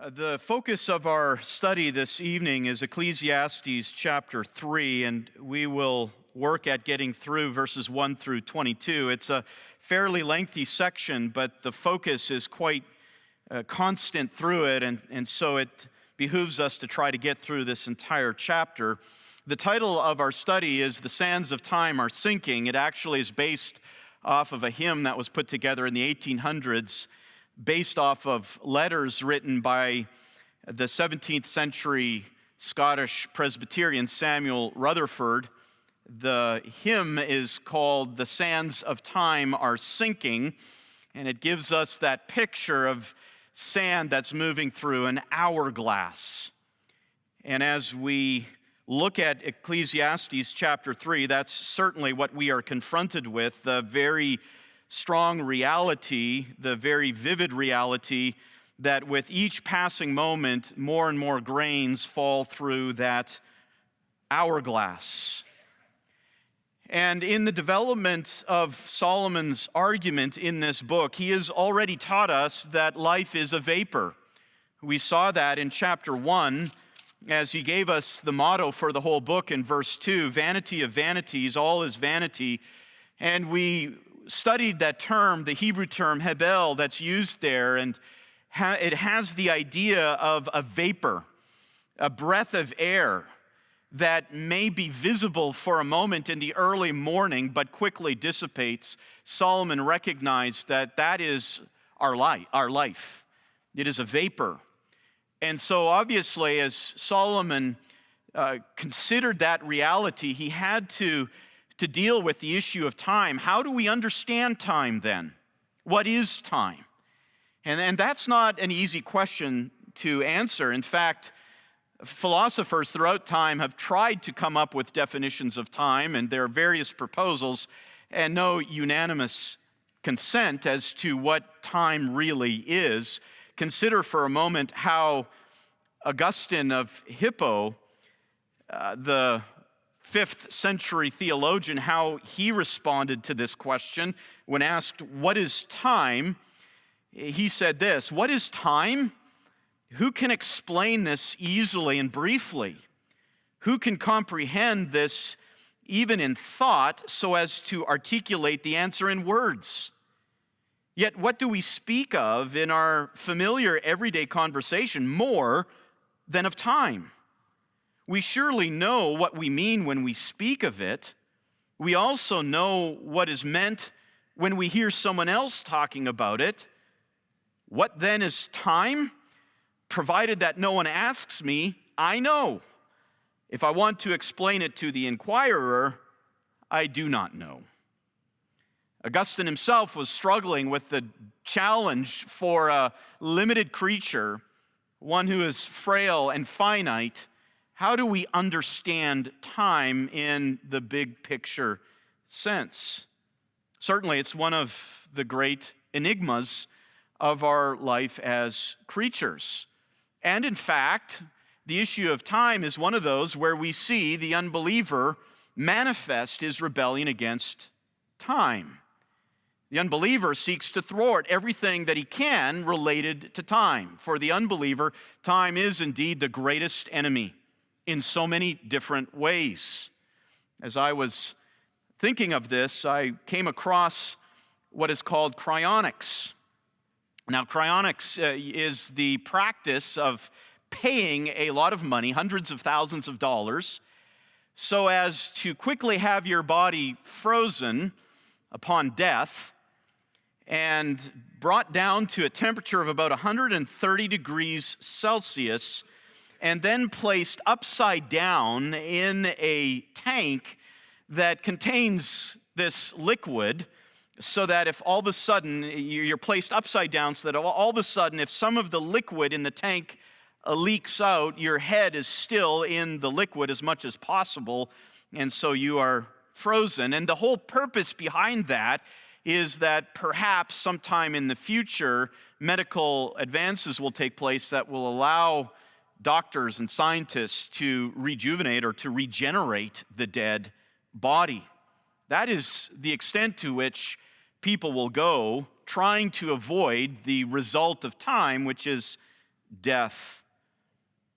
The focus of our study this evening is Ecclesiastes chapter 3, and we will work at getting through verses 1 through 22. It's a fairly lengthy section, but the focus is quite constant through it, and so it behooves us to try to get through this entire chapter. The title of our study is "The Sands of Time Are Sinking." It actually is based off of a hymn that was put together in the 1800s, based off of letters written by the 17th century Scottish Presbyterian Samuel Rutherford. The hymn is called "The Sands of Time Are Sinking," and it gives us that picture of sand that's moving through an hourglass. And as we look at Ecclesiastes chapter 3, that's certainly what we are confronted with, the very strong reality, the very vivid reality that with each passing moment, more and more grains fall through that hourglass. And in the development of Solomon's argument in this book, he has already taught us that life is a vapor. We saw that in chapter 1 as he gave us the motto for the whole book in verse 2, "Vanity of vanities, all is vanity." And we studied that term, the Hebrew term hebel, that's used there, and it has the idea of a vapor, a breath of air that may be visible for a moment in the early morning but quickly dissipates. Solomon recognized that that is our life. It is a vapor. And so obviously, as Solomon considered that reality, he had to deal with the issue of time. How do we understand time then? What is time? And that's not an easy question to answer. In fact, philosophers throughout time have tried to come up with definitions of time, and there are various proposals and no unanimous consent as to what time really is. Consider for a moment how Augustine of Hippo, the 5th century theologian, how he responded to this question when asked, "What is time?" He said this: "What is time? Who can explain this easily and briefly? Who can comprehend this even in thought so as to articulate the answer in words? Yet what do we speak of in our familiar everyday conversation more than of time? We surely know what we mean when we speak of it. We also know what is meant when we hear someone else talking about it. What then is time? Provided that no one asks me, I know. If I want to explain it to the inquirer, I do not know." Augustine himself was struggling with the challenge for a limited creature, one who is frail and finite. How do we understand time in the big picture sense? Certainly, it's one of the great enigmas of our life as creatures. And in fact, the issue of time is one of those where we see the unbeliever manifest his rebellion against time. The unbeliever seeks to thwart everything that he can related to time. For the unbeliever, time is indeed the greatest enemy in so many different ways. As I was thinking of this, I came across what is called cryonics. Now, cryonics is the practice of paying a lot of money, hundreds of thousands of dollars, so as to quickly have your body frozen upon death and brought down to a temperature of about 130 degrees Celsius, and then placed upside down in a tank that contains this liquid, so that if all of a sudden, you're placed upside down, so that all of a sudden, if some of the liquid in the tank leaks out, your head is still in the liquid as much as possible, and so you are frozen. And the whole purpose behind that is that perhaps sometime in the future, medical advances will take place that will allow doctors and scientists to rejuvenate or to regenerate the dead body. That is the extent to which people will go trying to avoid the result of time, which is death.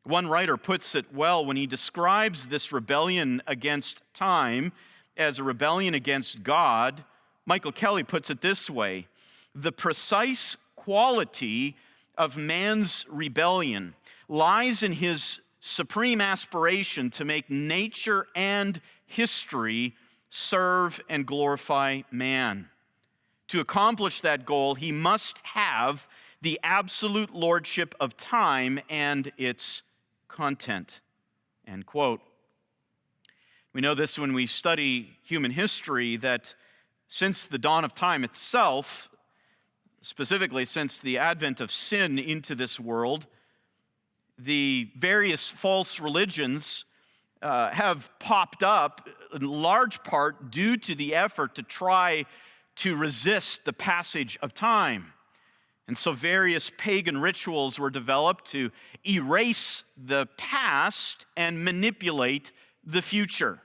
One writer puts it well when he describes this rebellion against time as a rebellion against God. Michael Kelly puts it this way: the precise quality of man's rebellion lies in his supreme aspiration to make nature and history serve and glorify man. To accomplish that goal, he must have the absolute lordship of time and its content. End quote. We know this when we study human history, that since the dawn of time itself, specifically since the advent of sin into this world, the various false religions have popped up in large part due to the effort to try to resist the passage of time. And so various pagan rituals were developed to erase the past and manipulate the future.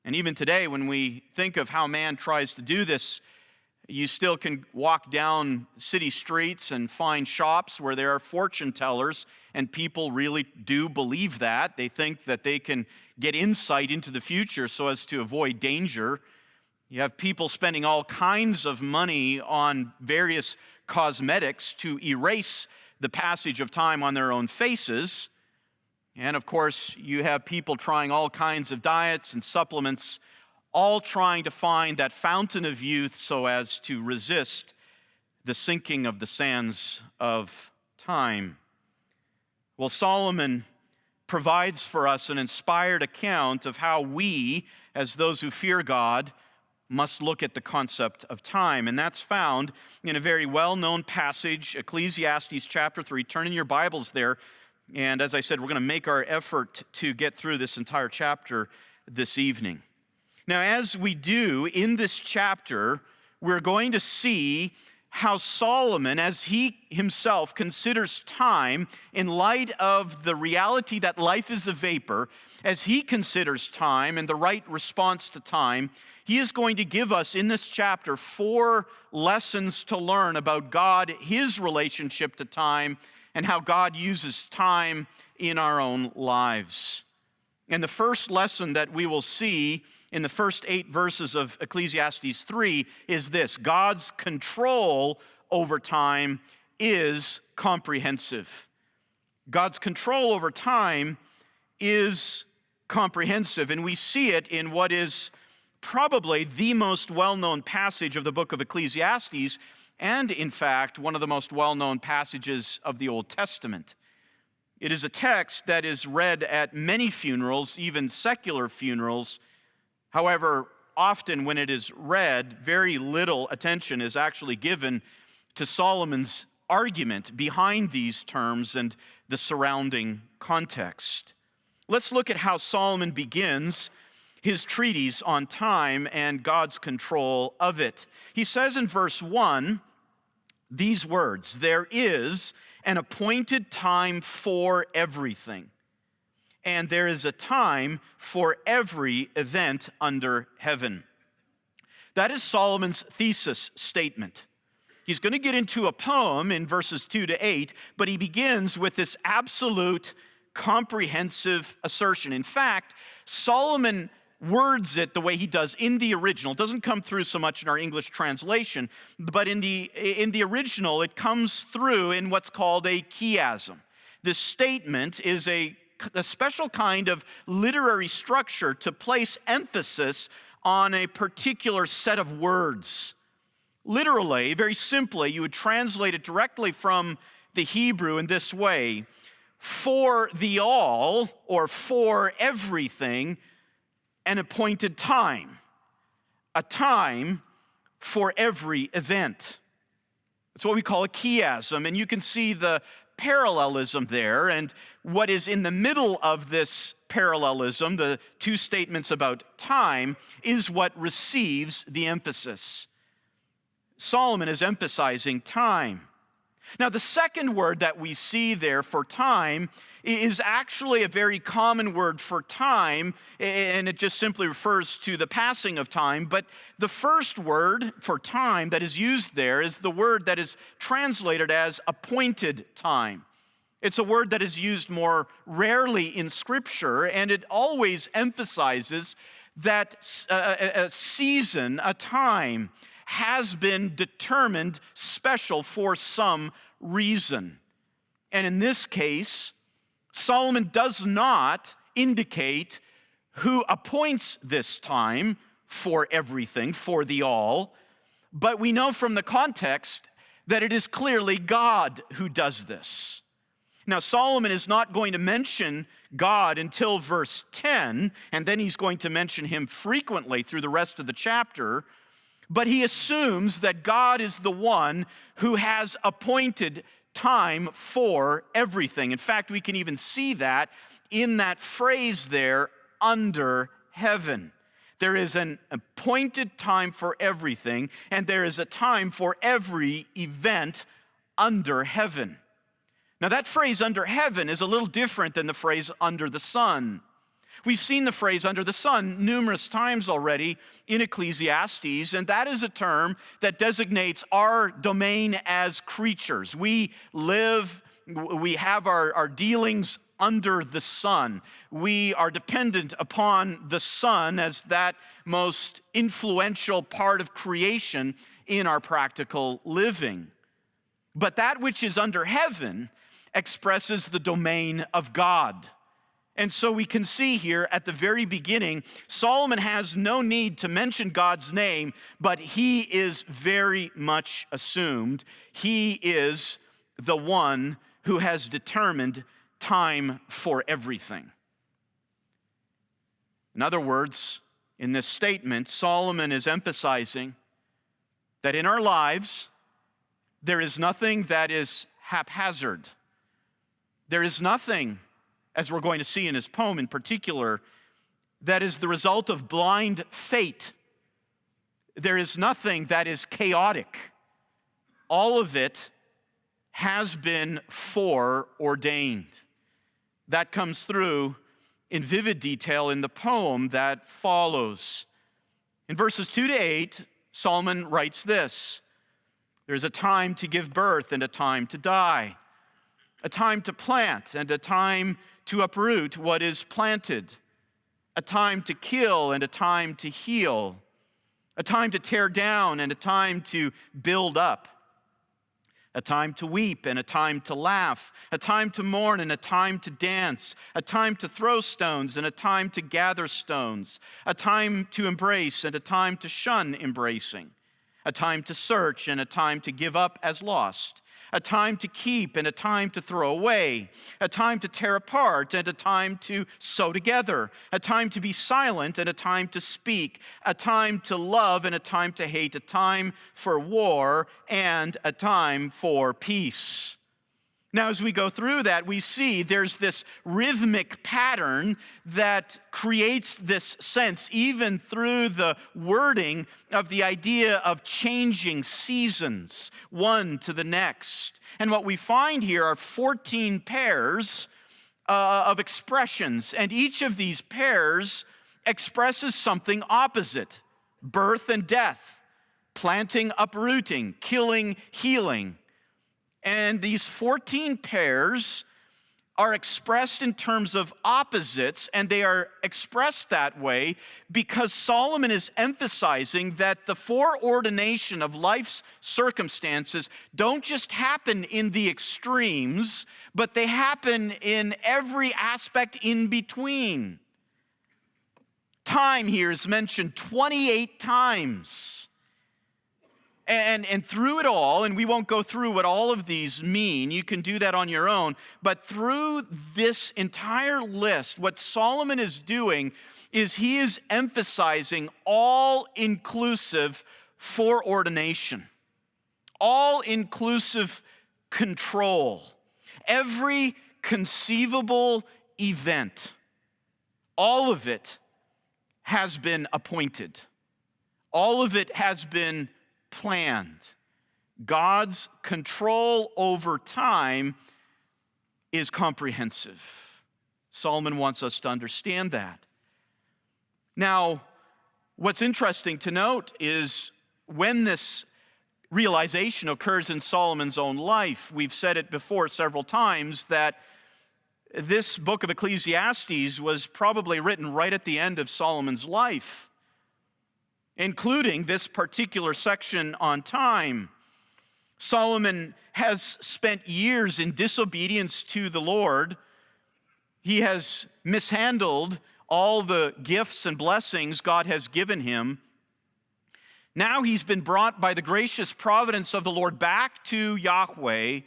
And even today, when we think of how man tries to do this, you still can walk down city streets and find shops where there are fortune tellers, and people really do believe that. They think that they can get insight into the future so as to avoid danger. You have people spending all kinds of money on various cosmetics to erase the passage of time on their own faces. And of course, you have people trying all kinds of diets and supplements, all trying to find that fountain of youth so as to resist the sinking of the sands of time. Well, Solomon provides for us an inspired account of how we, as those who fear God, must look at the concept of time. And that's found in a very well-known passage, Ecclesiastes chapter 3. Turn in your Bibles there. And as I said, we're going to make our effort to get through this entire chapter this evening. Now, as we do in this chapter, we're going to see how Solomon, as he himself considers time in light of the reality that life is a vapor, as he considers time and the right response to time, he is going to give us in this chapter 4 lessons to learn about God, his relationship to time, and how God uses time in our own lives. And the first lesson that we will see in the first 8 verses of Ecclesiastes 3 is this: God's control over time is comprehensive. God's control over time is comprehensive, and we see it in what is probably the most well-known passage of the book of Ecclesiastes, and in fact, one of the most well-known passages of the Old Testament. It is a text that is read at many funerals, even secular funerals. However, often when it is read, very little attention is actually given to Solomon's argument behind these terms and the surrounding context. Let's look at how Solomon begins his treatise on time and God's control of it. He says in verse 1 these words: "There is an appointed time for everything, and there is a time for every event under heaven." That is Solomon's thesis statement. He's going to get into a poem in verses 2 to 8, but he begins with this absolute comprehensive assertion. In fact, Solomon words it the way he does in the original. It doesn't come through so much in our English translation, but in the original, it comes through in what's called a chiasm. This statement is a special kind of literary structure to place emphasis on a particular set of words. Literally, very simply, you would translate it directly from the Hebrew in this way: for the all, or for everything, an appointed time, a time for every event. It's what we call a chiasm, and you can see the parallelism there. And what is in the middle of this parallelism, the 2 statements about time, is what receives the emphasis. Solomon is emphasizing time. Now, the second word that we see there for time is actually a very common word for time, and it just simply refers to the passing of time. But the first word for time that is used there is the word that is translated as appointed time. It's a word that is used more rarely in Scripture, and it always emphasizes that a season, a time, has been determined special for some reason. And in this case, Solomon does not indicate who appoints this time for everything, for the all, but we know from the context that it is clearly God who does this. Now, Solomon is not going to mention God until verse 10, and then he's going to mention him frequently through the rest of the chapter, but he assumes that God is the one who has appointed time for everything. In fact, we can even see that in that phrase there, under heaven. There is an appointed time for everything, and there is a time for every event under heaven. Now, that phrase under heaven is a little different than the phrase under the sun. We've seen the phrase under the sun numerous times already in Ecclesiastes, and that is a term that designates our domain as creatures. We have our dealings under the sun. We are dependent upon the sun as that most influential part of creation in our practical living. But that which is under heaven expresses the domain of God. And so we can see here at the very beginning, Solomon has no need to mention God's name, but he is very much assumed. He is the one who has determined time for everything. In other words, in this statement, Solomon is emphasizing that in our lives, there is nothing that is haphazard. There is nothing, as we're going to see in his poem in particular, that is the result of blind fate. There is nothing that is chaotic. All of it has been foreordained. That comes through in vivid detail in the poem that follows. In verses 2 to 8, Solomon writes this: "There's a time to give birth and a time to die, a time to plant and a time to uproot what is planted, a time to kill and a time to heal, a time to tear down and a time to build up, a time to weep and a time to laugh, a time to mourn and a time to dance, a time to throw stones and a time to gather stones, a time to embrace and a time to shun embracing, a time to search and a time to give up as lost, a time to keep and a time to throw away, a time to tear apart and a time to sew together, a time to be silent and a time to speak, a time to love and a time to hate, a time for war and a time for peace." Now, as we go through that, we see there's this rhythmic pattern that creates this sense, even through the wording of the idea of changing seasons, one to the next. And what we find here are 14 pairs of expressions, and each of these pairs expresses something opposite: birth and death, planting, uprooting, killing, healing. And these 14 pairs are expressed in terms of opposites, and they are expressed that way because Solomon is emphasizing that the foreordination of life's circumstances don't just happen in the extremes, but they happen in every aspect in between. Time here is mentioned 28 times. And through it all, and we won't go through what all of these mean, you can do that on your own, but through this entire list, what Solomon is doing is he is emphasizing all-inclusive foreordination, all-inclusive control. Every conceivable event, all of it has been appointed. All of it has been planned. God's control over time is comprehensive. Solomon wants us to understand that. Now, what's interesting to note is when this realization occurs in Solomon's own life. We've said it before several times that this book of Ecclesiastes was probably written right at the end of Solomon's life, including this particular section on time. Solomon has spent years in disobedience to the Lord. He has mishandled all the gifts and blessings God has given him. Now he's been brought by the gracious providence of the Lord back to Yahweh,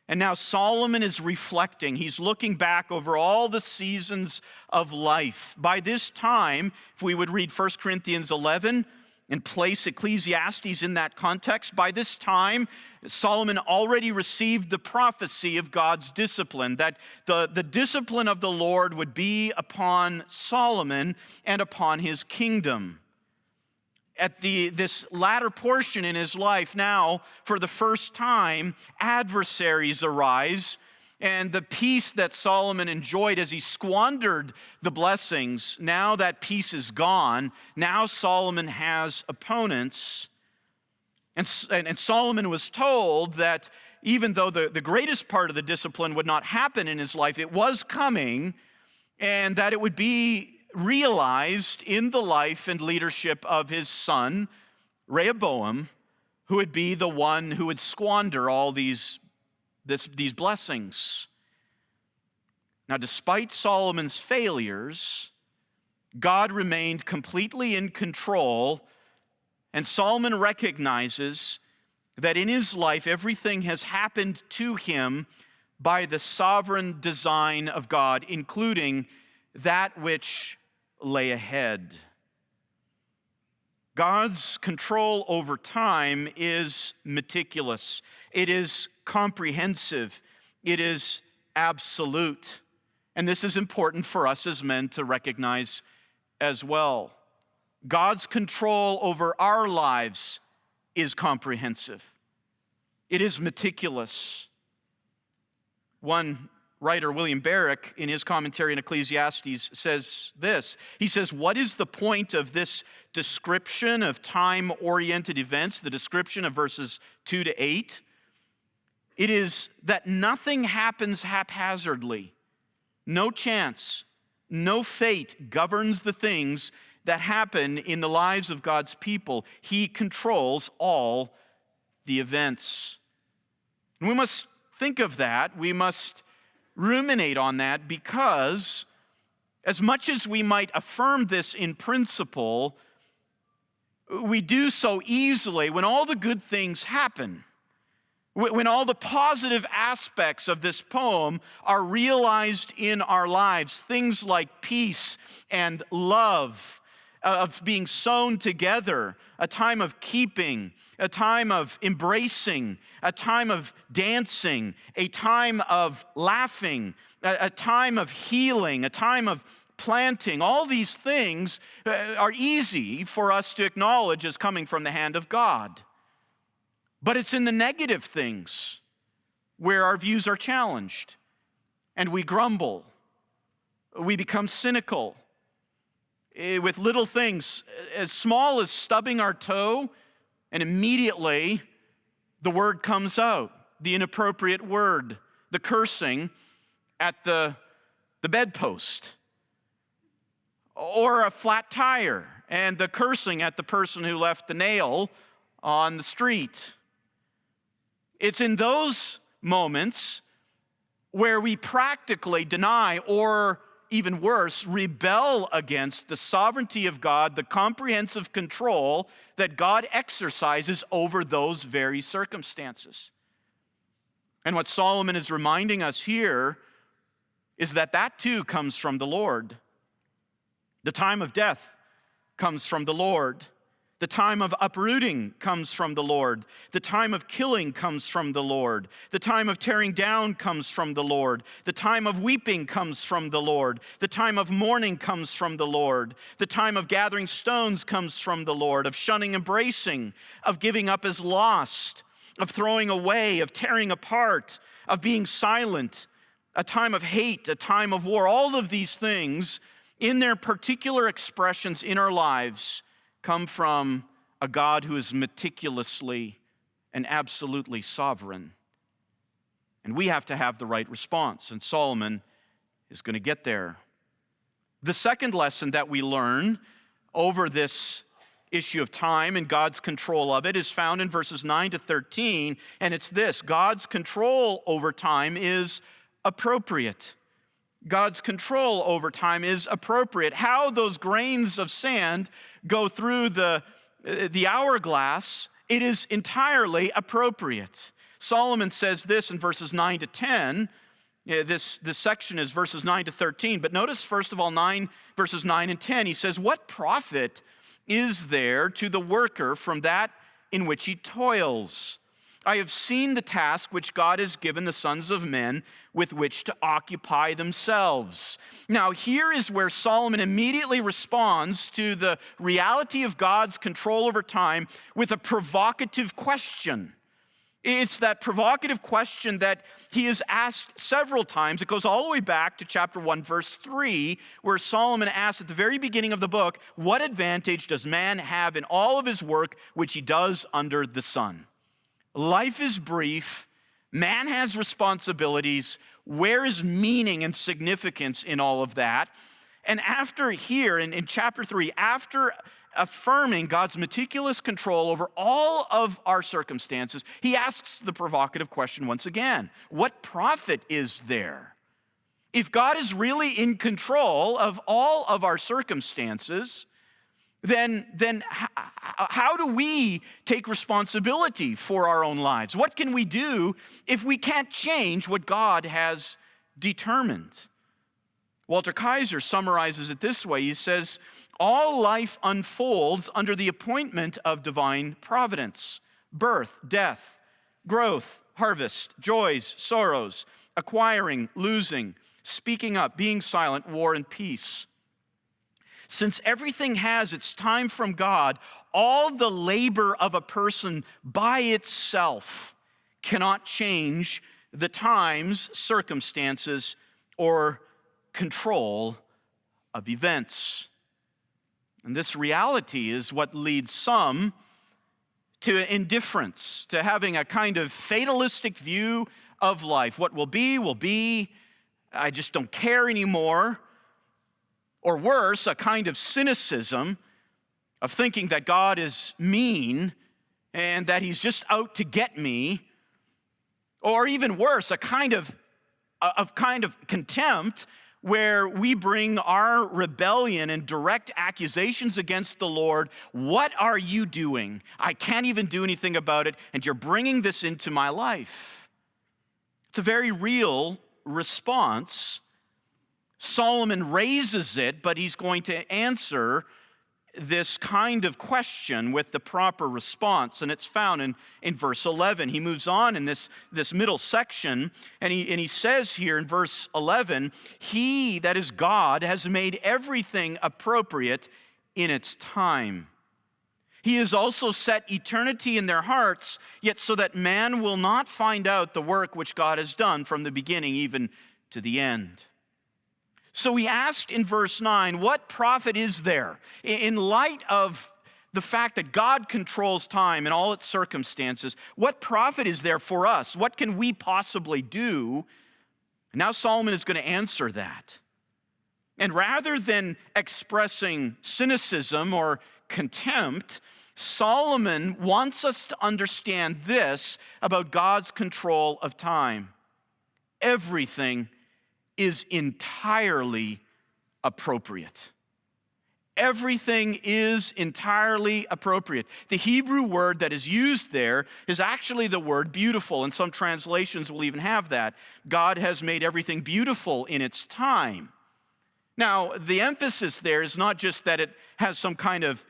and now Solomon is reflecting. He's looking back over all the seasons of life. By this time, if we would read 1 Corinthians 11 and place Ecclesiastes in that context, by this time, Solomon already received the prophecy of God's discipline, that the discipline of the Lord would be upon Solomon and upon his kingdom. At this latter portion in his life now, for the first time, adversaries arise, and the peace that Solomon enjoyed as he squandered the blessings, now that peace is gone. Now Solomon has opponents. And Solomon was told that even though the greatest part of the discipline would not happen in his life, it was coming, and that it would be realized in the life and leadership of his son, Rehoboam, who would be the one who would squander all these blessings. Now, despite Solomon's failures, God remained completely in control, and Solomon recognizes that in his life, everything has happened to him by the sovereign design of God, including that which lay ahead. God's control over time is meticulous. It is comprehensive. It is absolute. And this is important for us as men to recognize as well. God's control over our lives is comprehensive. It is meticulous. One writer, William Barrick, in his commentary on Ecclesiastes, says this. He says, what is the point of this description of time-oriented events, the description of verses 2 to 8? It is that nothing happens haphazardly. No chance, no fate governs the things that happen in the lives of God's people. He controls all the events. And we must think of that. We must ruminate on that, because as much as we might affirm this in principle, we do so easily when all the good things happen, when all the positive aspects of this poem are realized in our lives, things like peace and love, of being sewn together, a time of keeping, a time of embracing, a time of dancing, a time of laughing, a time of healing, a time of planting. All these things are easy for us to acknowledge as coming from the hand of God. But it's in the negative things where our views are challenged and we grumble, we become cynical. With little things as small as stubbing our toe, and immediately the word comes out, the inappropriate word, the cursing at the bedpost, or a flat tire and the cursing at the person who left the nail on the street. It's in those moments where we practically deny, or even worse, rebel against the sovereignty of God, the comprehensive control that God exercises over those very circumstances. And what Solomon is reminding us here is that that too comes from the Lord. The time of death comes from the Lord. The time of uprooting comes from the Lord. The time of killing comes from the Lord. The time of tearing down comes from the Lord. The time of weeping comes from the Lord. The time of mourning comes from the Lord. The time of gathering stones comes from the Lord, of shunning embracing, of giving up as lost, of throwing away, of tearing apart, of being silent, a time of hate, a time of war. All of these things, in their particular expressions in our lives, come from a God who is meticulously and absolutely sovereign. And we have to have the right response, and Solomon is going to get there. The second lesson that we learn over this issue of time and God's control of it is found in verses 9 to 13, and it's this: God's control over time is appropriate. God's control over time is appropriate. How those grains of sand go through the hourglass, it is entirely appropriate. Solomon says this in verses 9 to 10. This section is verses 9 to 13. But notice, first of all, verses 9 and 10. He says, "What profit is there to the worker from that in which he toils? I have seen the task which God has given the sons of men with which to occupy themselves." Now, here is where Solomon immediately responds to the reality of God's control over time with a provocative question. It's that provocative question that he has asked several times. It goes all the way back to chapter 1, verse 3, where Solomon asks at the very beginning of the book, "What advantage does man have in all of his work which he does under the sun?" Life is brief. Man has responsibilities. Where is meaning and significance in all of that? And after here, in chapter 3, after affirming God's meticulous control over all of our circumstances, he asks the provocative question once again: what profit is there? If God is really in control of all of our circumstances, then how do we take responsibility for our own lives? What can we do if we can't change what God has determined? Walter Kaiser summarizes it this way. He says, "All life unfolds under the appointment of divine providence: birth, death, growth, harvest, joys, sorrows, acquiring, losing, speaking up, being silent, war and peace. Since everything has its time from God, all the labor of a person by itself cannot change the times, circumstances, or control of events." And this reality is what leads some to indifference, to having a kind of fatalistic view of life. What will be, will be. I just don't care anymore. Or worse, a kind of cynicism of thinking that God is mean and that he's just out to get me. Or even worse, a kind of contempt where we bring our rebellion and direct accusations against the Lord. What are you doing? I can't even do anything about it, and you're bringing this into my life. It's a very real response. Solomon raises it, but he's going to answer this kind of question with the proper response, and it's found in verse 11. He moves on in this middle section, and he says here in verse 11, "He, that is God, has made everything appropriate in its time. He has also set eternity in their hearts, yet so that man will not find out the work which God has done from the beginning even to the end." So we asked in verse 9, what profit is there? In light of the fact that God controls time and all its circumstances, what profit is there for us? What can we possibly do? And now Solomon is going to answer that. And rather than expressing cynicism or contempt, Solomon wants us to understand this about God's control of time: everything is entirely appropriate. Everything is entirely appropriate. The Hebrew word that is used there is actually the word beautiful, and some translations will even have that. God has made everything beautiful in its time. Now, the emphasis there is not just that it has some kind of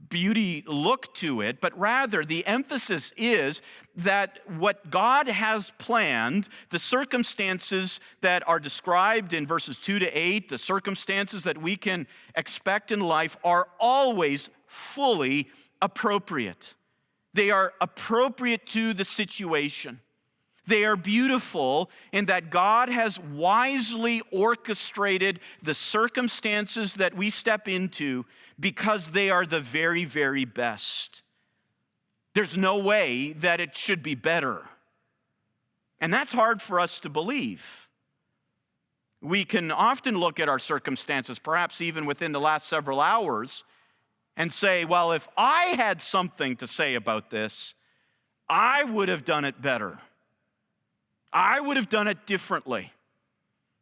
beauty look to it, but rather the emphasis is that what God has planned, the circumstances that are described in verses 2 to 8, the circumstances that we can expect in life, are always fully appropriate. They are appropriate to the situation. They are beautiful in that God has wisely orchestrated the circumstances that we step into because they are the very, very best. There's no way that it should be better. And that's hard for us to believe. We can often look at our circumstances, perhaps even within the last several hours, and say, well, if I had something to say about this, I would have done it better. I would have done it differently.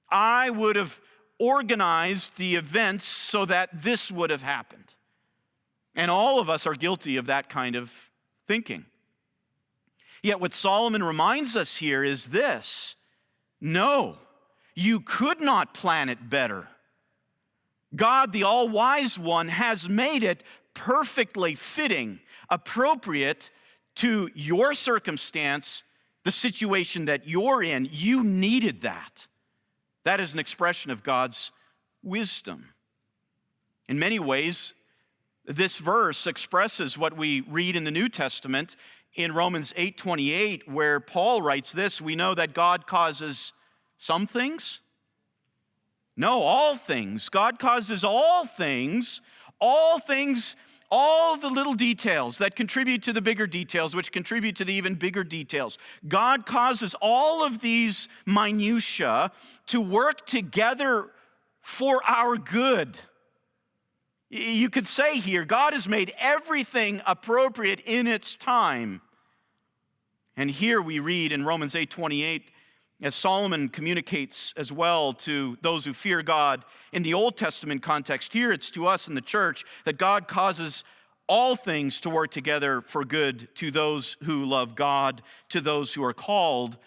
I would have organized the events so that this would have happened. And all of us are guilty of that kind of thinking. Yet what Solomon reminds us here is this: no, you could not plan it better. God, the all-wise one, has made it perfectly fitting, appropriate to your circumstance, the situation that you're in. You needed that. That is an expression of God's wisdom. In many ways, this verse expresses what we read in the New Testament in Romans 8:28, where Paul writes this: we know that God causes some things. No, all things. God causes all things, all the little details that contribute to the bigger details, which contribute to the even bigger details. God causes all of these minutiae to work together for our good. You could say here, God has made everything appropriate in its time. And here we read in Romans 8:28, as Solomon communicates as well to those who fear God in the Old Testament context, here it's to us in the church, that God causes all things to work together for good to those who love God, to those who are called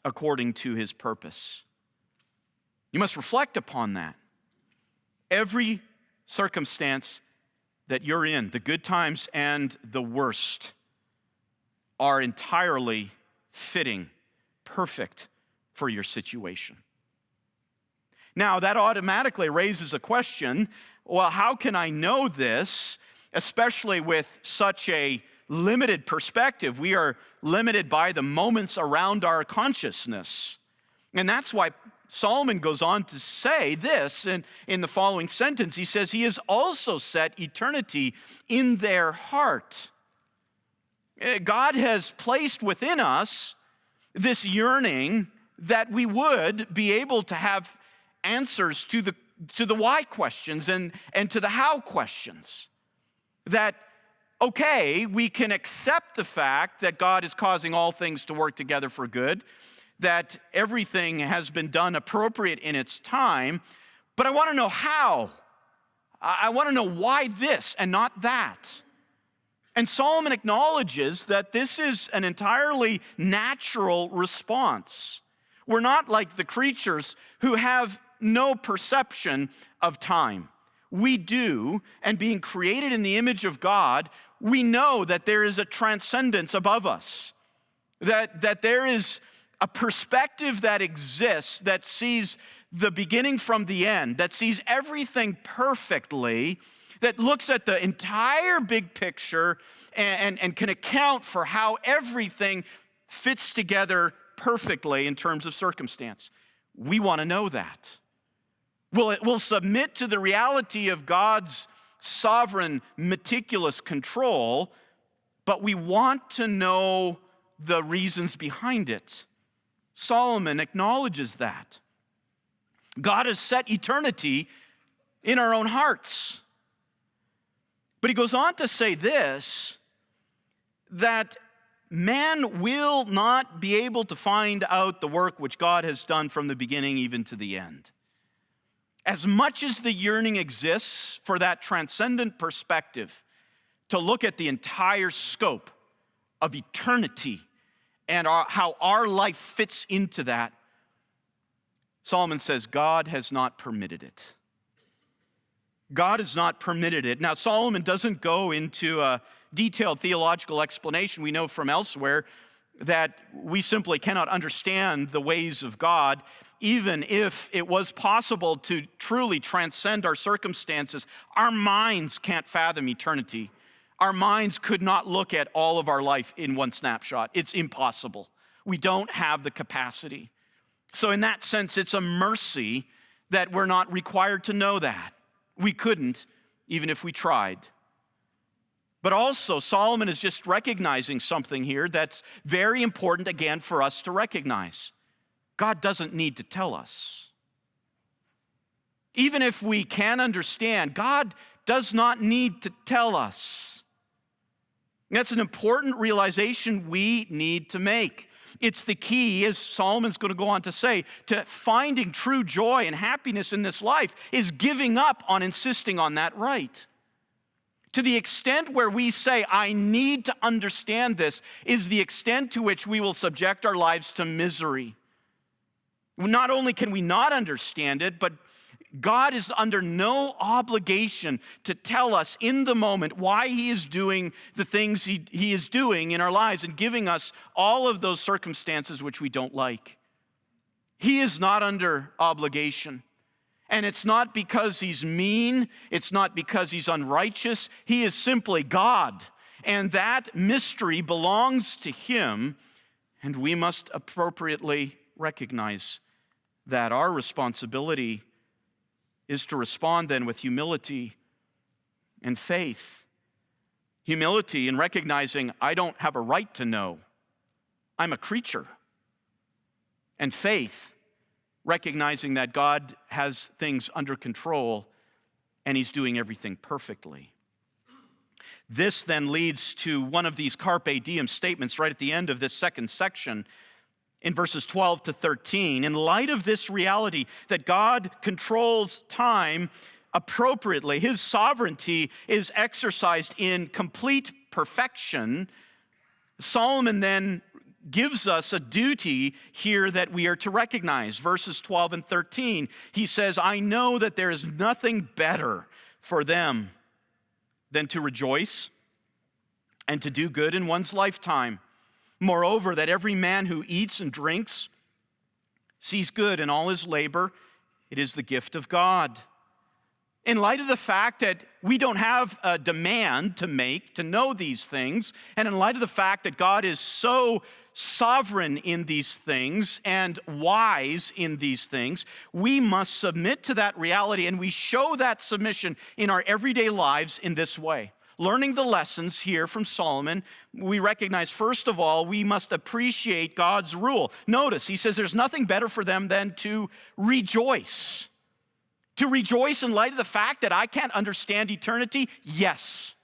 according to his purpose. You must reflect upon that. Every circumstance that you're in, the good times and the worst, are entirely fitting, perfect for your situation. Now, that automatically raises a question. Well, how can I know this, especially with such a limited perspective? We are limited by the moments around our consciousness. And that's why Solomon goes on to say this in the following sentence. He says, he has also set eternity in their heart. God has placed within us this yearning that we would be able to have answers to the why questions and to the how questions. That, okay, we can accept the fact that God is causing all things to work together for good, that everything has been done appropriate in its time, but I want to know how. I want to know why this and not that. And Solomon acknowledges that this is an entirely natural response. We're not like the creatures who have no perception of time. We do, and being created in the image of God, we know that there is a transcendence above us, that there is a perspective that exists that sees the beginning from the end, that sees everything perfectly, that looks at the entire big picture and can account for how everything fits together perfectly in terms of circumstance. We want to know that. We'll submit to the reality of God's sovereign, meticulous control, but we want to know the reasons behind it. Solomon acknowledges that. God has set eternity in our own hearts. But he goes on to say this, that man will not be able to find out the work which God has done from the beginning even to the end. As much as the yearning exists for that transcendent perspective, to look at the entire scope of eternity and how our life fits into that, Solomon says God has not permitted it. God has not permitted it. Now, Solomon doesn't go into a detailed theological explanation. We know from elsewhere that we simply cannot understand the ways of God, even if it was possible to truly transcend our circumstances. Our minds can't fathom eternity. Our minds could not look at all of our life in one snapshot. It's impossible. We don't have the capacity. So in that sense, it's a mercy that we're not required to know that. We couldn't, even if we tried. But also, Solomon is just recognizing something here that's very important, again, for us to recognize. God doesn't need to tell us. Even if we can understand, God does not need to tell us. That's an important realization we need to make. It's the key, as Solomon's going to go on to say, to finding true joy and happiness in this life is giving up on insisting on that right. To the extent where we say, I need to understand this, is the extent to which we will subject our lives to misery. Not only can we not understand it, but God is under no obligation to tell us in the moment why he is doing the things he is doing in our lives and giving us all of those circumstances which we don't like. He is not under obligation. And it's not because he's mean. It's not because he's unrighteous. He is simply God. And that mystery belongs to him. And we must appropriately recognize that. Our responsibility is to respond then with humility and faith. Humility in recognizing I don't have a right to know. I'm a creature. And faith, recognizing that God has things under control and he's doing everything perfectly. This then leads to one of these carpe diem statements right at the end of this second section in verses 12 to 13. In light of this reality that God controls time appropriately, his sovereignty is exercised in complete perfection, Solomon then gives us a duty here that we are to recognize. Verses 12 and 13, he says, I know that there is nothing better for them than to rejoice and to do good in one's lifetime. Moreover, that every man who eats and drinks sees good in all his labor. It is the gift of God. In light of the fact that we don't have a demand to make to know these things, and in light of the fact that God is so sovereign in these things and wise in these things, we must submit to that reality, and we show that submission in our everyday lives in this way. Learning the lessons here from Solomon, we recognize, first of all, we must appreciate God's rule. Notice, he says there's nothing better for them than to rejoice. To rejoice in light of the fact that I can't understand eternity? Yes.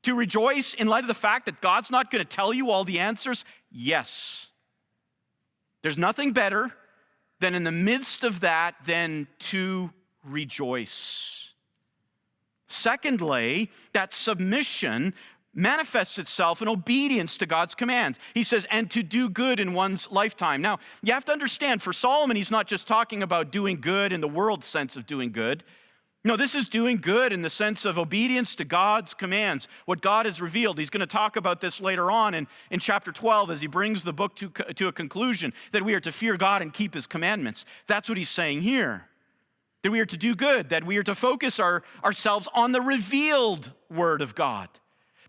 To rejoice in light of the fact that God's not going to tell you all the answers? Yes. There's nothing better than in the midst of that than to rejoice. Secondly, that submission manifests itself in obedience to God's commands. He says, and to do good in one's lifetime. Now, you have to understand, for Solomon, he's not just talking about doing good in the world's sense of doing good. No, this is doing good in the sense of obedience to God's commands, what God has revealed. He's going to talk about this later on in chapter 12 as he brings the book to a conclusion, that we are to fear God and keep his commandments. That's what he's saying here. That we are to do good, that we are to focus ourselves on the revealed word of God.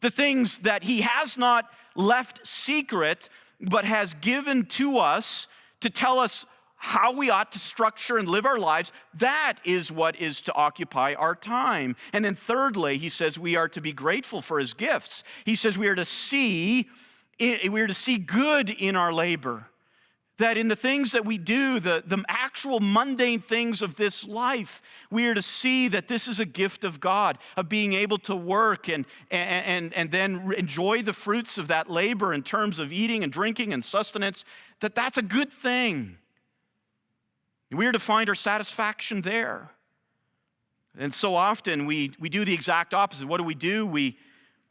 The things that he has not left secret, but has given to us to tell us how we ought to structure and live our lives. That is what is to occupy our time. And then thirdly, he says we are to be grateful for his gifts. He says we are to see good in our labor. That in the things that we do, the actual mundane things of this life, we are to see that this is a gift of God, of being able to work and then enjoy the fruits of that labor in terms of eating and drinking and sustenance, that's a good thing. We are to find our satisfaction there. And so often we do the exact opposite. What do? We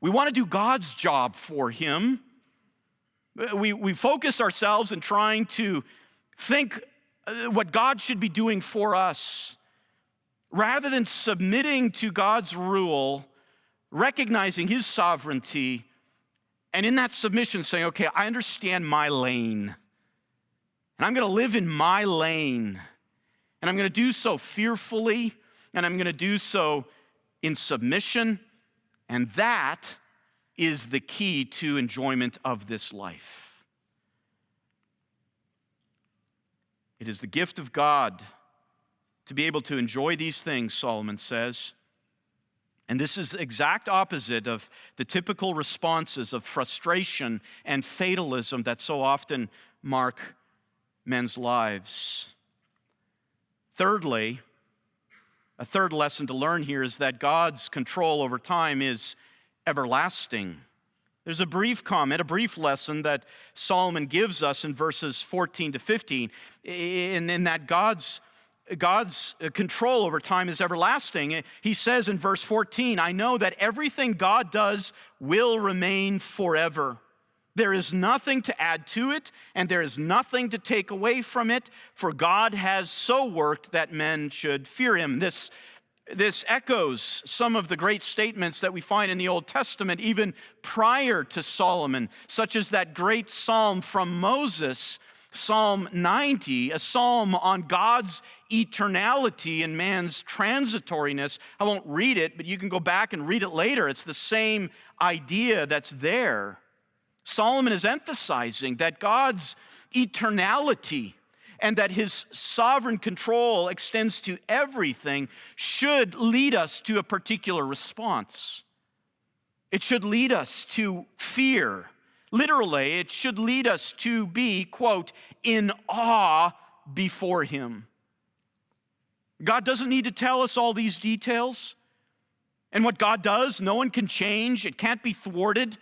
want to do God's job for him. We focus ourselves in trying to think what God should be doing for us, rather than submitting to God's rule, recognizing his sovereignty, and in that submission saying, okay, I understand my lane, and I'm going to live in my lane, and I'm going to do so fearfully, and I'm going to do so in submission, and that is the key to enjoyment of this life. It is the gift of God to be able to enjoy these things, Solomon says. And this is the exact opposite of the typical responses of frustration and fatalism that so often mark men's lives. Thirdly, a third lesson to learn here is that God's control over time is everlasting. There's a brief comment, a brief lesson that Solomon gives us in verses 14 to 15, in that God's control over time is everlasting. He says in verse 14, I know that everything God does will remain forever. There is nothing to add to it, and there is nothing to take away from it, for God has so worked that men should fear him. This echoes some of the great statements that we find in the Old Testament, even prior to Solomon, such as that great psalm from Moses, Psalm 90, a psalm on God's eternality and man's transitoriness. I won't read it, but you can go back and read it later. It's the same idea that's there. Solomon is emphasizing that God's eternality and that his sovereign control extends to everything should lead us to a particular response. It should lead us to fear. Literally, it should lead us to be, quote, in awe before him. God doesn't need to tell us all these details. And what God does, no one can change. It can't be thwarted.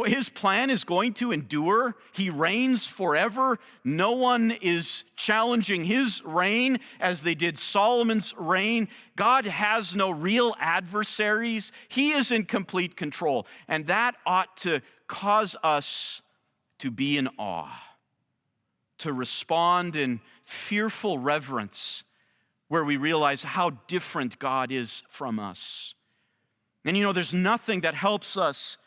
His plan is going to endure. He reigns forever. No one is challenging his reign as they did Solomon's reign. God has no real adversaries. He is in complete control. And that ought to cause us to be in awe, to respond in fearful reverence where we realize how different God is from us. And there's nothing that helps us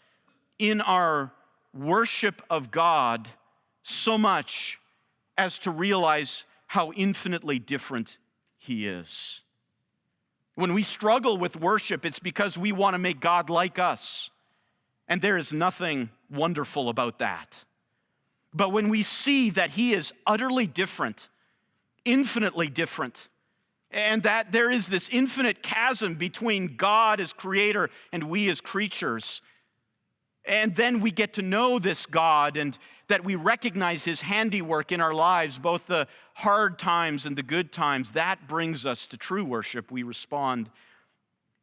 in our worship of God so much as to realize how infinitely different he is. When we struggle with worship, it's because we want to make God like us. And there is nothing wonderful about that. But when we see that he is utterly different, infinitely different, and that there is this infinite chasm between God as creator and we as creatures, and then we get to know this God and that we recognize his handiwork in our lives, both the hard times and the good times, that brings us to true worship. We respond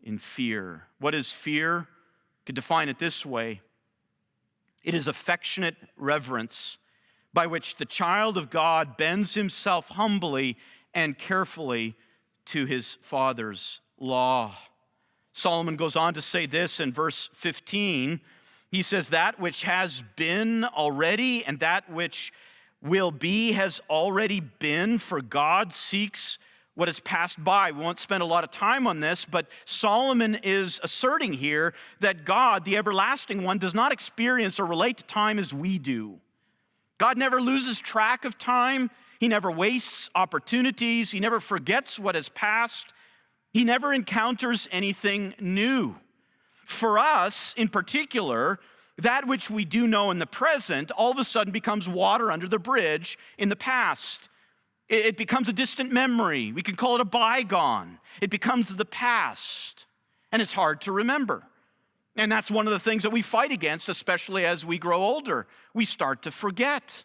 in fear. What is fear? You could define it this way. It is affectionate reverence by which the child of God bends himself humbly and carefully to his Father's law. Solomon goes on to say this in verse 15. He says, that which has been already and that which will be has already been, for God seeks what has passed by. We won't spend a lot of time on this, but Solomon is asserting here that God, the everlasting one, does not experience or relate to time as we do. God never loses track of time. He never wastes opportunities. He never forgets what has passed. He never encounters anything new. For us, in particular, that which we do know in the present all of a sudden becomes water under the bridge in the past. It becomes a distant memory. We can call it a bygone. It becomes the past, and it's hard to remember. And that's one of the things that we fight against, especially as we grow older. We start to forget.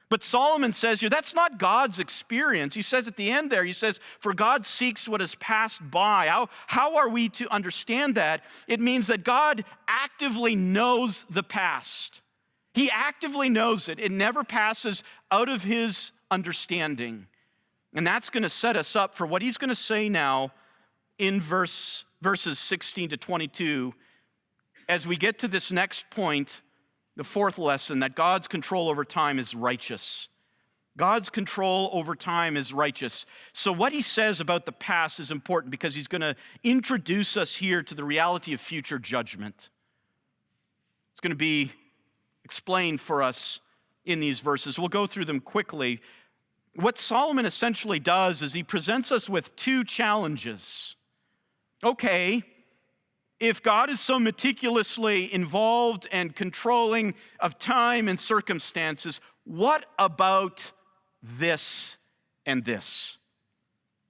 But Solomon says here, that's not God's experience. He says at the end there, he says, for God seeks what has passed by. How are we to understand that? It means that God actively knows the past. He actively knows it. It never passes out of his understanding. And that's going to set us up for what he's going to say now in verses 16 to 22 as we get to this next point. The fourth lesson, that God's control over time is righteous. God's control over time is righteous. So what he says about the past is important because he's going to introduce us here to the reality of future judgment. It's going to be explained for us in these verses. We'll go through them quickly. What Solomon essentially does is he presents us with two challenges. Okay, if God is so meticulously involved and controlling of time and circumstances, what about this and this?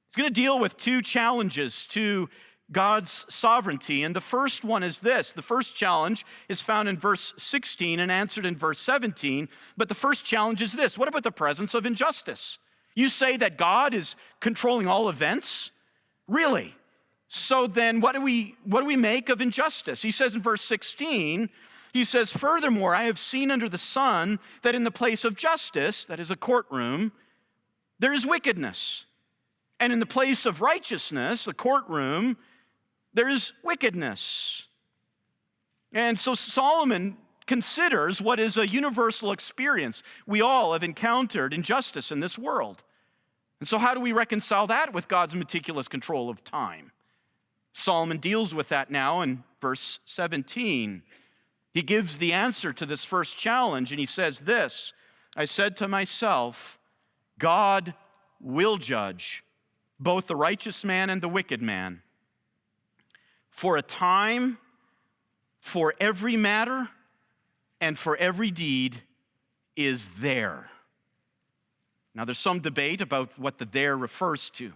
He's going to deal with two challenges to God's sovereignty. And the first one is this. The first challenge is found in verse 16 and answered in verse 17. But the first challenge is this. What about the presence of injustice? You say that God is controlling all events? Really? So then what do we make of injustice? He says in verse 16, he says, furthermore, I have seen under the sun that in the place of justice, that is a courtroom, there is wickedness. And in the place of righteousness, a courtroom, there is wickedness. And so Solomon considers what is a universal experience. We all have encountered injustice in this world. And so how do we reconcile that with God's meticulous control of time? Solomon deals with that now in verse 17. He gives the answer to this first challenge, and he says this, I said to myself, God will judge both the righteous man and the wicked man. For a time, for every matter, and for every deed is there. Now, there's some debate about what the there refers to.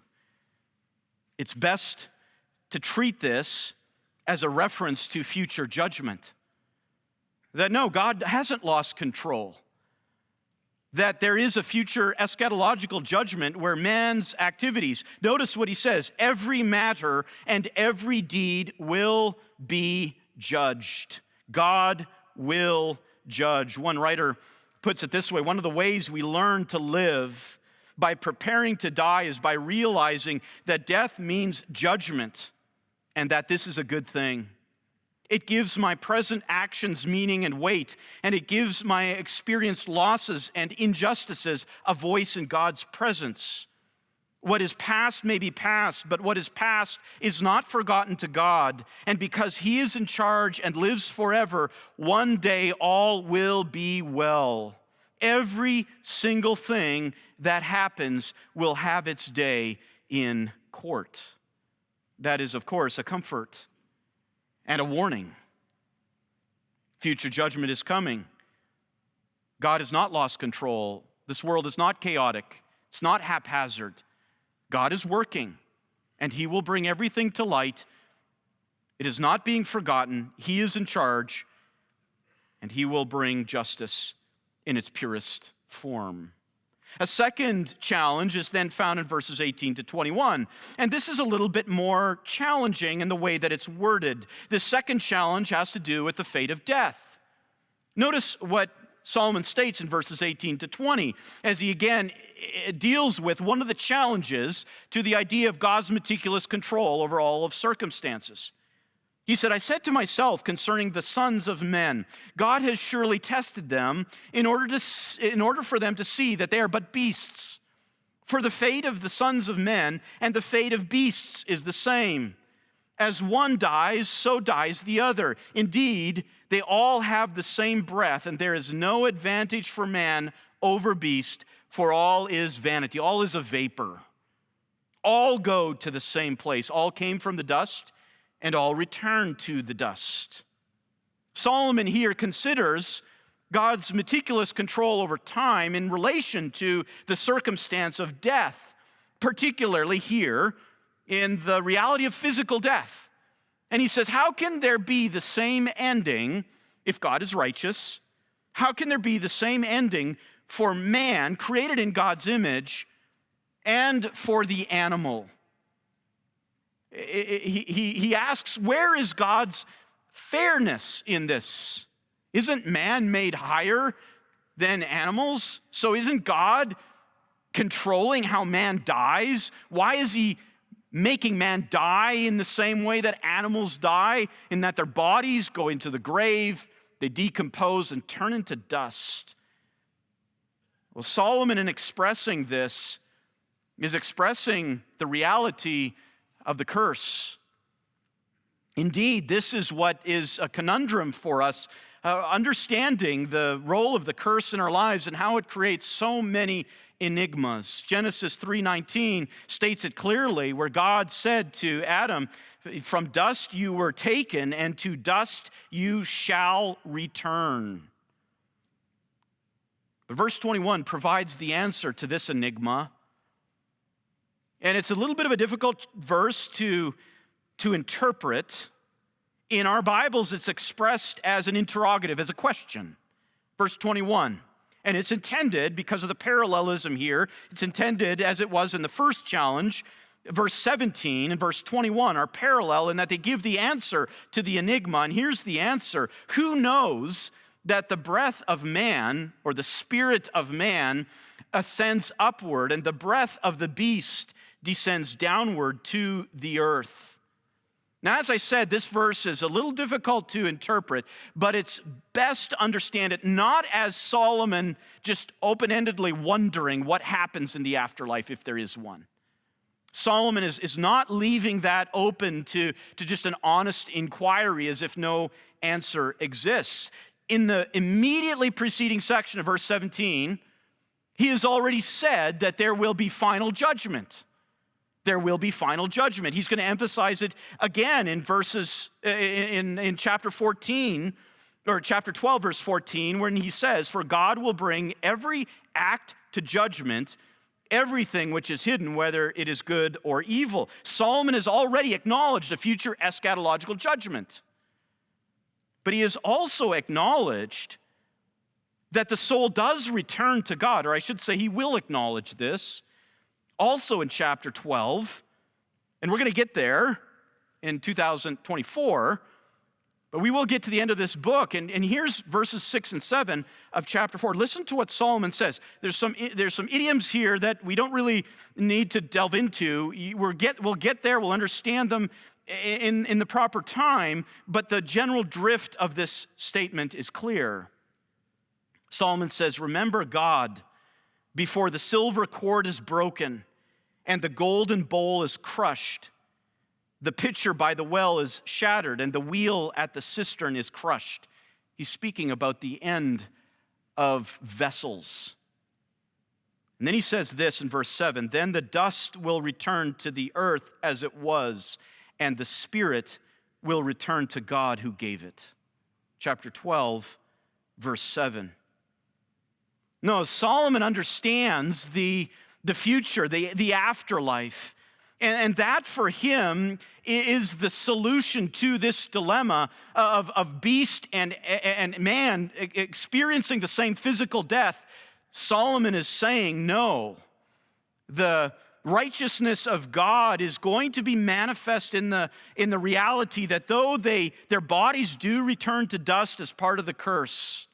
It's best to treat this as a reference to future judgment. That no, God hasn't lost control. That there is a future eschatological judgment where man's activities, notice what he says, every matter and every deed will be judged. God will judge. One writer puts it this way, one of the ways we learn to live by preparing to die is by realizing that death means judgment and that this is a good thing. It gives my present actions meaning and weight, and it gives my experienced losses and injustices a voice in God's presence. What is past may be past, but what is past is not forgotten to God. And because He is in charge and lives forever, one day all will be well. Every single thing that happens will have its day in court. That is, of course, a comfort and a warning. Future judgment is coming. God has not lost control. This world is not chaotic. It's not haphazard. God is working, and He will bring everything to light. It is not being forgotten. He is in charge, and He will bring justice in its purest form. A second challenge is then found in verses 18 to 21. And this is a little bit more challenging in the way that it's worded. The second challenge has to do with the fate of death. Notice what Solomon states in verses 18 to 20, as he again deals with one of the challenges to the idea of God's meticulous control over all of circumstances. He said, I said to myself concerning the sons of men, God has surely tested them in order for them to see that they are but beasts. For the fate of the sons of men and the fate of beasts is the same. As one dies, so dies the other. Indeed, they all have the same breath, and there is no advantage for man over beast, for all is vanity. All is a vapor. All go to the same place. All came from the dust, and all return to the dust. Solomon here considers God's meticulous control over time in relation to the circumstance of death, particularly here in the reality of physical death. And he says, how can there be the same ending if God is righteous? How can there be the same ending for man created in God's image and for the animal? He asks, where is God's fairness in this? Isn't man made higher than animals? So isn't God controlling how man dies? Why is He making man die in the same way that animals die, in that their bodies go into the grave, they decompose and turn into dust? Well, Solomon, in expressing this, is expressing the reality of the curse. Indeed, this is what is a conundrum for us, understanding the role of the curse in our lives and how it creates so many enigmas. Genesis 3:19 states it clearly, where God said to Adam, from dust you were taken, and to dust you shall return. But verse 21 provides the answer to this enigma. And it's a little bit of a difficult verse to to interpret. In our Bibles, it's expressed as an interrogative, as a question. Verse 21. And it's intended, because of the parallelism here, it's intended as it was in the first challenge. Verse 17 and verse 21 are parallel in that they give the answer to the enigma. And here's the answer. Who knows that the breath of man, or the spirit of man, ascends upward, and the breath of the beast descends downward to the earth? Now, as I said, this verse is a little difficult to interpret, but it's best to understand it not as Solomon just open-endedly wondering what happens in the afterlife if there is one. Solomon is not leaving that open to just an honest inquiry as if no answer exists. In the immediately preceding section of verse 17, he has already said that there will be final judgment. There will be final judgment. He's going to emphasize it again in verses in chapter 14 or chapter 12 verse 14, when he says, "For God will bring every act to judgment, everything which is hidden, whether it is good or evil." Solomon has already acknowledged a future eschatological judgment. But he has also acknowledged that the soul does return to God, or I should say he will acknowledge this also in chapter 12, and we're going to get there in 2024, but we will get to the end of this book, and here's verses 6 and 7 of chapter 4. Listen to what Solomon says. There's some idioms here that we don't really need to delve into. We'll get there, we'll understand them in the proper time, but the general drift of this statement is clear. Solomon says, "Remember God before the silver cord is broken and the golden bowl is crushed. The pitcher by the well is shattered and the wheel at the cistern is crushed." He's speaking about the end of vessels. And then he says this in verse 7, "Then the dust will return to the earth as it was, and the spirit will return to God who gave it." Chapter 12, verse 7. No, Solomon understands the future, the afterlife. And that for him is the solution to this dilemma of beast and man experiencing the same physical death. Solomon is saying, no, the righteousness of God is going to be manifest in the reality that though their bodies do return to dust as part of the curse,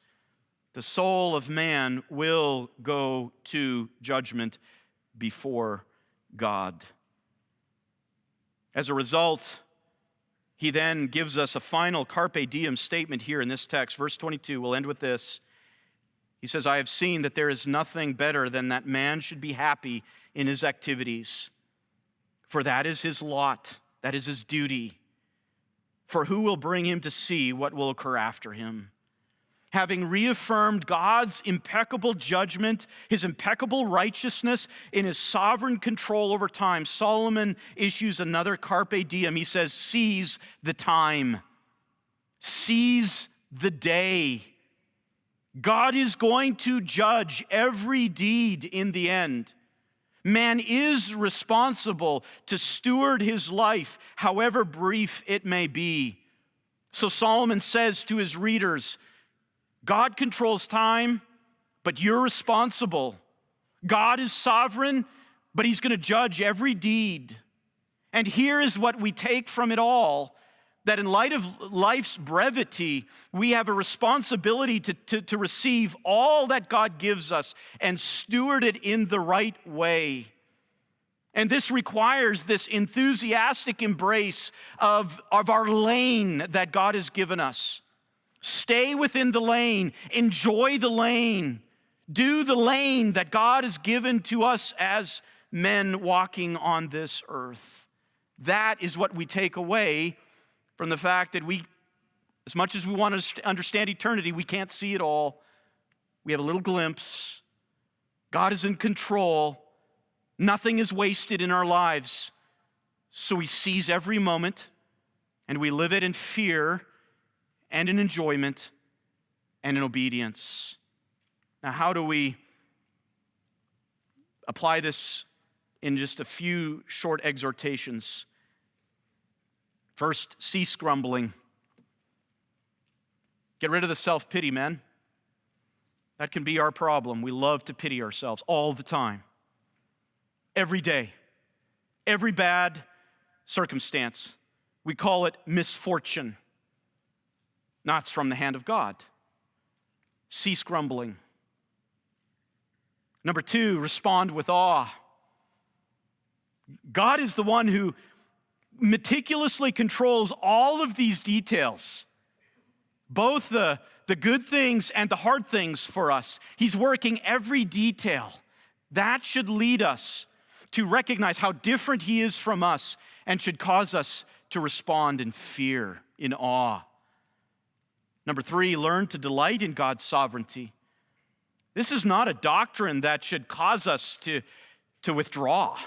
the soul of man will go to judgment before God. As a result, he then gives us a final carpe diem statement here in this text. Verse 22, we'll end with this. He says, "I have seen that there is nothing better than that man should be happy in his activities, for that is his lot, that is his duty. For who will bring him to see what will occur after him?" Having reaffirmed God's impeccable judgment, his impeccable righteousness in his sovereign control over time, Solomon issues another carpe diem. He says, "Seize the time. Seize the day. God is going to judge every deed in the end. Man is responsible to steward his life, however brief it may be." So Solomon says to his readers, God controls time, but you're responsible. God is sovereign, but he's going to judge every deed. And here is what we take from it all, that in light of life's brevity, we have a responsibility to receive all that God gives us and steward it in the right way. And this requires this enthusiastic embrace of our lane that God has given us. Stay within the lane. Enjoy the lane. Do the lane that God has given to us as men walking on this earth. That is what we take away from the fact that we, as much as we want to understand eternity, we can't see it all. We have a little glimpse. God is in control. Nothing is wasted in our lives. So we seize every moment and we live it in fear and in enjoyment, and in obedience. Now, how do we apply this in just a few short exhortations? First, cease grumbling. Get rid of the self-pity, men. That can be our problem. We love to pity ourselves all the time, every day, every bad circumstance. We call it misfortune. No, it's from the hand of God. Cease grumbling. Number 2, respond with awe. God is the one who meticulously controls all of these details, both the good things and the hard things for us. He's working every detail. That should lead us to recognize how different he is from us and should cause us to respond in fear, in awe. Number 3, learn to delight in God's sovereignty. This is not a doctrine that should cause us to withdraw.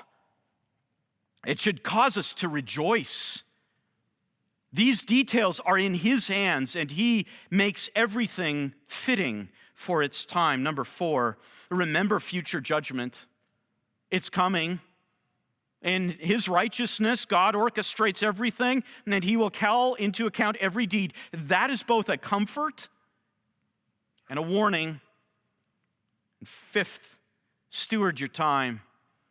It should cause us to rejoice. These details are in his hands, and he makes everything fitting for its time. Number 4, remember future judgment. It's coming. In his righteousness, God orchestrates everything, and that he will call into account every deed. That is both a comfort and a warning. And 5th, steward your time.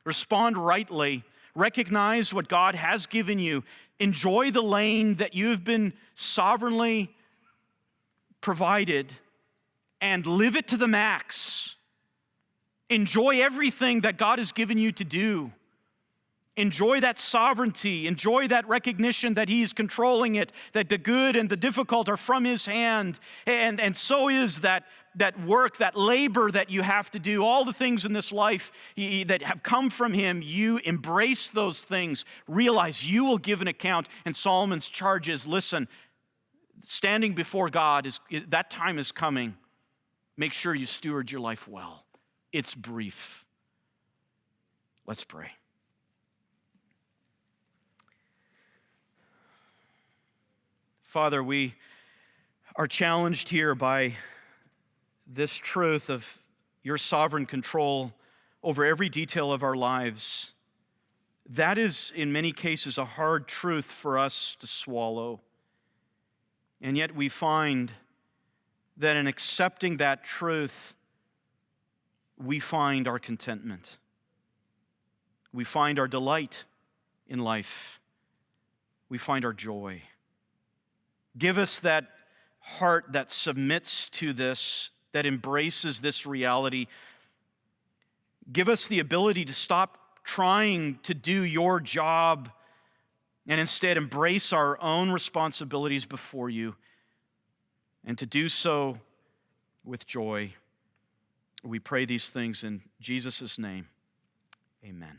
Respond rightly. Recognize what God has given you. Enjoy the lane that you've been sovereignly provided and live it to the max. Enjoy everything that God has given you to do. Enjoy that sovereignty. Enjoy that recognition that he's controlling it, that the good and the difficult are from his hand. And so is that work, that labor that you have to do, all the things in this life that have come from him. You embrace those things. Realize you will give an account. And Solomon's charge is, listen, standing before God, that time is coming. Make sure you steward your life well. It's brief. Let's pray. Father, we are challenged here by this truth of your sovereign control over every detail of our lives. That is, in many cases, a hard truth for us to swallow. And yet we find that in accepting that truth, we find our contentment. We find our delight in life. We find our joy. Give us that heart that submits to this, that embraces this reality. Give us the ability to stop trying to do your job and instead embrace our own responsibilities before you, and to do so with joy. We pray these things in Jesus' name. Amen.